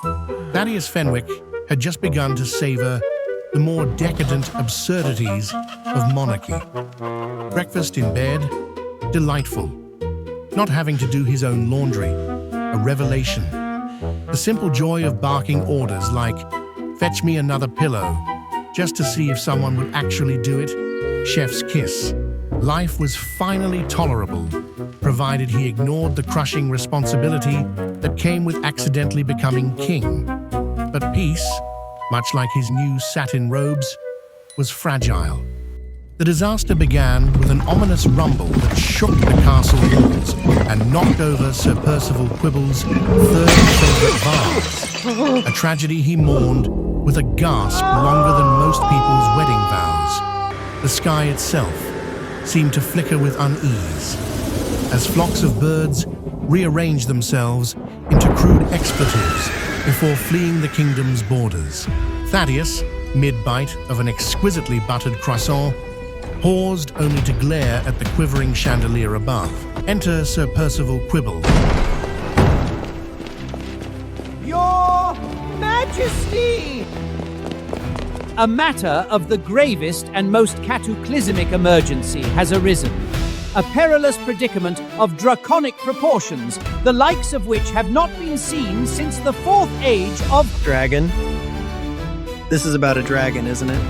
Thaddeus Fenwick had just begun to savor the more decadent absurdities of monarchy. Breakfast in bed, delightful. Not having to do his own laundry, a revelation. The simple joy of barking orders like, "Fetch me another pillow," just to see if someone would actually do it. Chef's kiss. Life was finally tolerable, provided he ignored the crushing responsibility that came with accidentally becoming king. But peace, much like his new satin robes, was fragile. The disaster began with an ominous rumble that shook the castle walls and knocked over Sir Percival Quibble's third favorite vase, a tragedy he mourned with a gasp longer than most people's wedding vows. The sky itself seemed to flicker with unease, as flocks of birds rearranged themselves into crude expletives before fleeing the kingdom's borders. Thaddeus, mid-bite of an exquisitely buttered croissant, paused only to glare at the quivering chandelier above. Enter Sir Percival Quibble. Your Majesty! A matter of the gravest and most cataclysmic emergency has arisen. A perilous predicament of draconic proportions, the likes of which have not been seen since the 4th age of... Dragon? This is about a dragon, isn't it?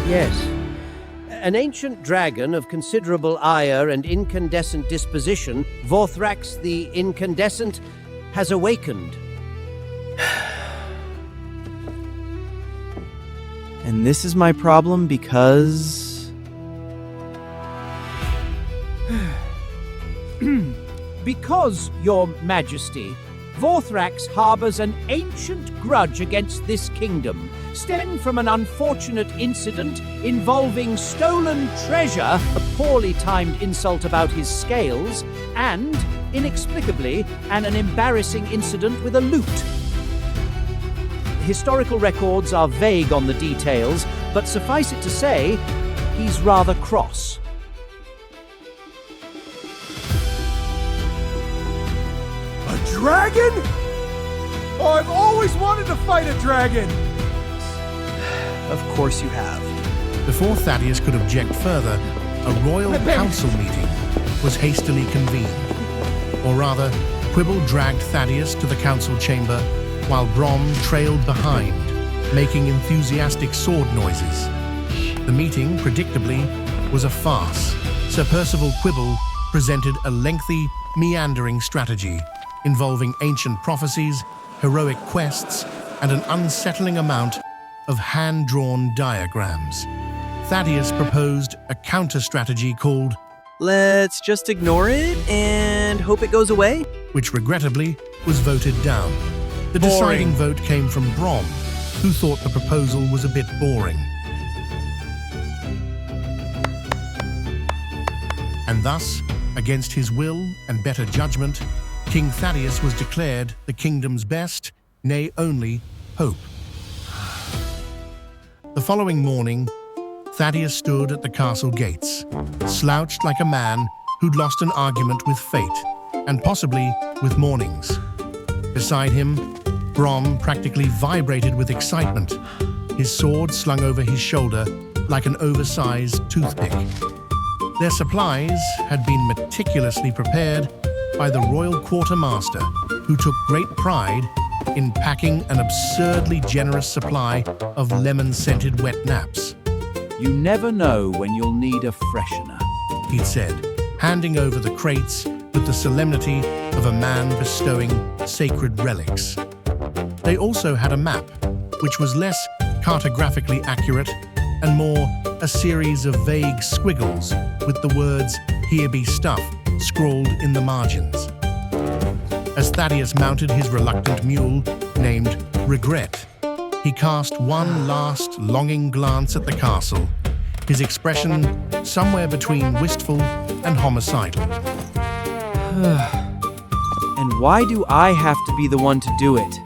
Yes. An ancient dragon of considerable ire and incandescent disposition, Vorthrax the Incandescent, has awakened. And this is my problem because... Because, Your Majesty, Vorthrax harbors an ancient grudge against this kingdom, stemming from an unfortunate incident involving stolen treasure, a poorly timed insult about his scales, and, inexplicably, an embarrassing incident with a lute. Historical records are vague on the details, but suffice it to say, he's rather cross. A dragon? Oh, I've always wanted to fight a dragon! Of course you have. Before Thaddeus could object further, a royal council meeting was hastily convened. Or rather, Quibble dragged Thaddeus to the council chamber while Brom trailed behind, making enthusiastic sword noises. The meeting, predictably, was a farce. Sir Percival Quibble presented a lengthy, meandering strategy involving ancient prophecies, heroic quests, and an unsettling amount of hand-drawn diagrams. Thaddeus proposed a counter-strategy called Let's just ignore it and hope it goes away? which regrettably was voted down. The deciding vote came from Brom, who thought the proposal was a bit boring. And thus, against his will and better judgment, King Thaddeus was declared the kingdom's best, nay only, hope. The following morning, Thaddeus stood at the castle gates, slouched like a man who'd lost an argument with fate, and possibly with mornings. Beside him, Brom practically vibrated with excitement, his sword slung over his shoulder like an oversized toothpick. Their supplies had been meticulously prepared by the royal quartermaster, who took great pride in packing an absurdly generous supply of lemon-scented wet naps. You never know when you'll need a freshener, He'd said, handing over the crates with the solemnity of a man bestowing sacred relics. They also had a map, which was less cartographically accurate and more a series of vague squiggles with the words "Here be stuff" scrawled in the margins. As Thaddeus mounted his reluctant mule, named Regret, he cast one last longing glance at the castle, his expression somewhere between wistful and homicidal. And why do I have to be the one to do it?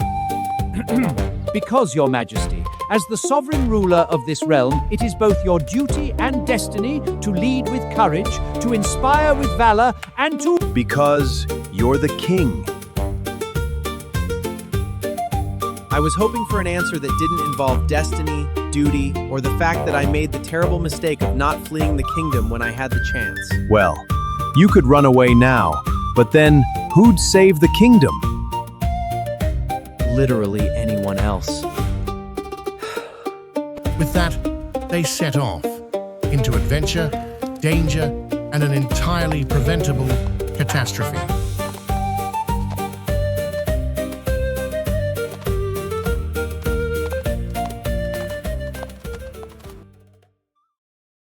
Because, Your Majesty, as the sovereign ruler of this realm, it is both your duty and destiny to lead with courage, to inspire with valor, and to... Because you're the king. I was hoping for an answer that didn't involve destiny, duty, or the fact that I made the terrible mistake of not fleeing the kingdom when I had the chance. Well, you could run away now, but then who'd save the kingdom? Literally anyone else. With that, they set off into adventure, danger, and an entirely preventable catastrophe.